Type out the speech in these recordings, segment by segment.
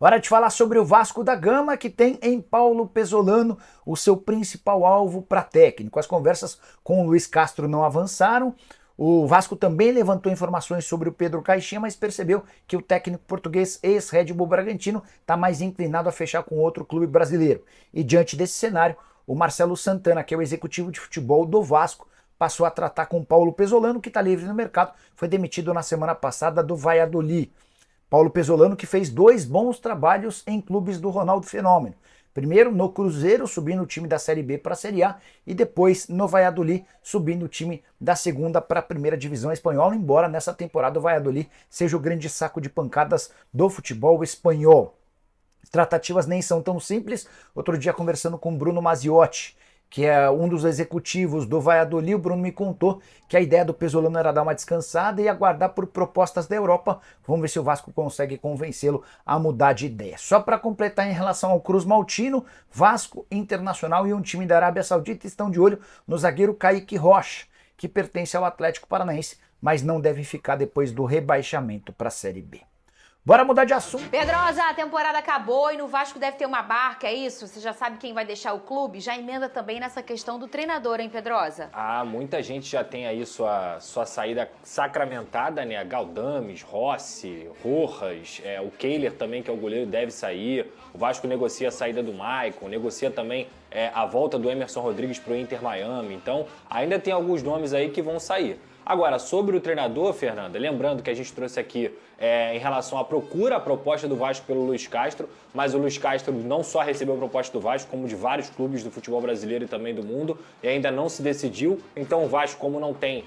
Hora de falar sobre o Vasco da Gama, que tem em Paulo Pesolano o seu principal alvo para técnico. As conversas com o Luiz Castro não avançaram. O Vasco também levantou informações sobre o Pedro Caixinha, mas percebeu que o técnico português ex-Red Bull Bragantino está mais inclinado a fechar com outro clube brasileiro. E diante desse cenário, o Marcelo Santana, que é o executivo de futebol do Vasco, passou a tratar com o Paulo Pesolano, que está livre no mercado, foi demitido na semana passada do Valladolid. Paulo Pesolano, que fez 2 bons trabalhos em clubes do Ronaldo Fenômeno. Primeiro no Cruzeiro, subindo o time da Série B para a Série A, e depois no Valladolid, subindo o time da segunda para a primeira divisão espanhola, embora nessa temporada o Valladolid seja o grande saco de pancadas do futebol espanhol. As tratativas nem são tão simples. Outro dia, conversando com Bruno Maziotti, que é um dos executivos do Valladolid, o Bruno me contou que a ideia do Pesolano era dar uma descansada e aguardar por propostas da Europa. Vamos ver se o Vasco consegue convencê-lo a mudar de ideia. Só para completar em relação ao Cruz Maltino, Vasco, Internacional e um time da Arábia Saudita estão de olho no zagueiro Kaique Rocha, que pertence ao Atlético Paranaense, mas não deve ficar depois do rebaixamento para a Série B. Bora mudar de assunto. Pedrosa, a temporada acabou e no Vasco deve ter uma barca, é isso? Você já sabe quem vai deixar o clube? Já emenda também nessa questão do treinador, hein, Pedrosa? Muita gente já tem aí sua saída sacramentada, né? Galdames, Rossi, Rojas, o Kehler também, que é o goleiro, deve sair. O Vasco negocia a saída do Maicon, negocia também a volta do Emerson Rodrigues pro Inter Miami. Então, ainda tem alguns nomes aí que vão sair. Agora, sobre o treinador, Fernanda, lembrando que a gente trouxe aqui em relação à procura, a proposta do Vasco pelo Luiz Castro, mas o Luiz Castro não só recebeu a proposta do Vasco, como de vários clubes do futebol brasileiro e também do mundo, e ainda não se decidiu. Então o Vasco, como não tem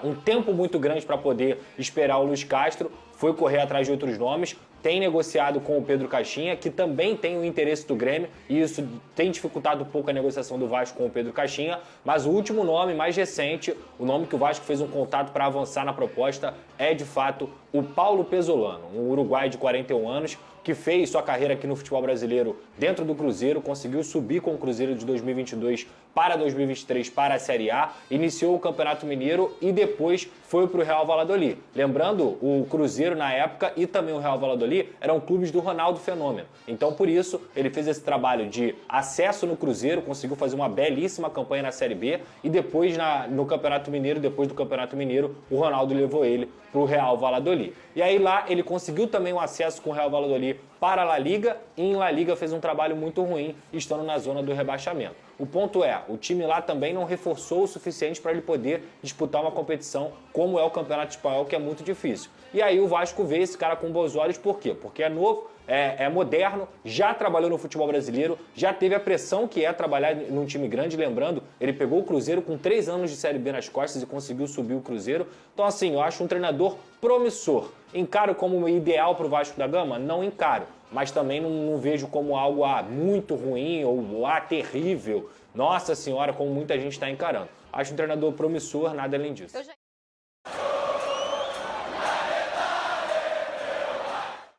um tempo muito grande para poder esperar o Luiz Castro, foi correr atrás de outros nomes. Tem negociado com o Pedro Caixinha, que também tem o interesse do Grêmio, e isso tem dificultado um pouco a negociação do Vasco com o Pedro Caixinha, mas o último nome, mais recente, o nome que o Vasco fez um contato para avançar na proposta, é de fato o Paulo Pesolano, um uruguaio de 41 anos, que fez sua carreira aqui no futebol brasileiro dentro do Cruzeiro, conseguiu subir com o Cruzeiro de 2022 para 2023 para a Série A, iniciou o Campeonato Mineiro e depois foi para o Real Valladolid. Lembrando, o Cruzeiro na época e também o Real Valladolid eram clubes do Ronaldo Fenômeno. Então, por isso, ele fez esse trabalho de acesso no Cruzeiro, conseguiu fazer uma belíssima campanha na Série B e depois no Campeonato Mineiro, depois do Campeonato Mineiro, o Ronaldo levou ele para o Real Valladolid. E aí lá ele conseguiu também um acesso com o Real Valladolid para a La Liga e em La Liga fez um trabalho muito ruim, estando na zona do rebaixamento. O ponto é, o time lá também não reforçou o suficiente para ele poder disputar uma competição como é o Campeonato Espanhol, que é muito difícil. E aí o Vasco vê esse cara com bons olhos, por quê? Porque é novo, é moderno, já trabalhou no futebol brasileiro, já teve a pressão que é trabalhar num time grande, lembrando, ele pegou o Cruzeiro com 3 anos de Série B nas costas e conseguiu subir o Cruzeiro. Então assim, eu acho um treinador promissor. Encaro como ideal para o Vasco da Gama? Não encaro, mas também não vejo como algo muito ruim ou terrível. Nossa senhora, como muita gente está encarando. Acho um treinador promissor, nada além disso.